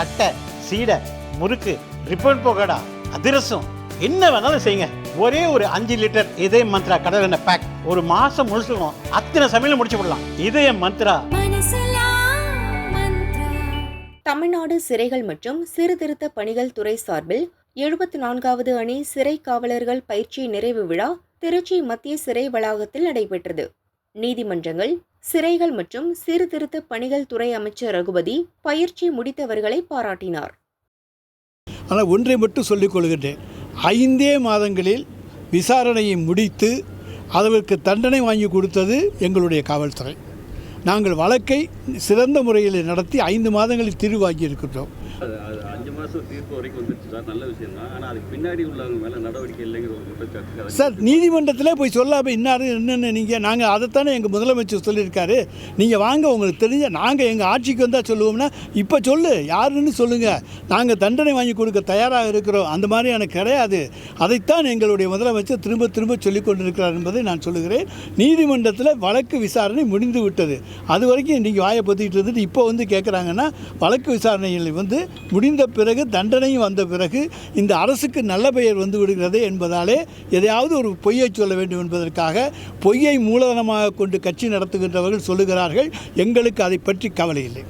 தட்டை, சீடை, முறுக்கு, ரிப்பன் பக்கோடா, அதிரசம், என்ன வேணாலும் செய்யுங்க. ஒரே ஒரு 5 லிட்டர் இதய மந்த்ரா கடல் எண்ணெய் பேக் ஒரு மாசம் முழுசுக்கும் அத்தனை சமையல் முடிச்சு விடலாம். இதய மந்த்ரா. தமிழ்நாடு சிறைகள் மற்றும் சீர்திருத்த பணிகள் துறை சார்பில் 74வது அணி சிறை காவலர்கள் பயிற்சி நிறைவு விழா திருச்சி மத்திய சிறை வளாகத்தில் நடைபெற்றது. நீதிமன்றங்கள், சிறைகள் மற்றும் சீர்திருத்த பணிகள் துறை அமைச்சர் ரகுபதி பயிற்சி முடித்தவர்களை பாராட்டினார். ஆனால் ஒன்றை மட்டும் சொல்லிக் கொள்கின்றேன், 5 மாதங்களில் விசாரணையை முடித்து அதற்கு தண்டனை வாங்கி கொடுத்தது எங்களுடைய காவல்துறை. நாங்கள் வழக்கை சிறந்த முறையில் நடத்தி 5 மாதங்களில் தீர்வு வாங்கியிருக்கின்றோம். 5 மாதம் தீர்ப்பு வரைக்கும் வந்துருச்சு சார், நல்ல விஷயம் தான். ஆனால் அதுக்கு பின்னாடி உள்ளவங்க மேலே நடவடிக்கை இல்லைங்கிற ஒரு குற்றச்சாட்டு சார், நீதிமன்றத்திலே போய் சொல்லாமல் இன்னாரு என்னென்ன நாங்கள் அதைத்தானே எங்கள் முதலமைச்சர் சொல்லியிருக்காரு. நீங்கள் வாங்க, உங்களுக்கு தெரிஞ்ச நாங்கள் எங்கள் ஆட்சிக்கு வந்தால் சொல்லுவோம்னா இப்போ சொல்லு யாருன்னு சொல்லுங்கள், நாங்கள் தண்டனை வாங்கி கொடுக்க தயாராக இருக்கிறோம். அந்த மாதிரியான கிடையாது. அதைத்தான் எங்களுடைய முதலமைச்சர் திரும்ப திரும்ப சொல்லிக் கொண்டிருக்கிறார் என்பதை நான் சொல்லுகிறேன். நீதிமன்றத்தில் வழக்கு விசாரணை முடிந்து விட்டது. அது வரைக்கும் நீங்கள் வாயை பற்றிக்கிட்டு இருந்துட்டு இப்போ வந்து கேட்குறாங்கன்னா, வழக்கு விசாரணையில் வந்து முடிந்த பிறகு தண்டனையும் வந்த பிறகு இந்த அரசுக்கு நல்ல பெயர் வந்து விடுகிறது என்பதாலே எதையாவது ஒரு பொய்யை சொல்ல வேண்டும் என்பதற்காக பொய்யை மூலதனமாக கொண்டு கட்சி நடத்துகின்றவர்கள் சொல்லுகிறார்கள். எங்களுக்கு அதை பற்றி கவலை இல்லை.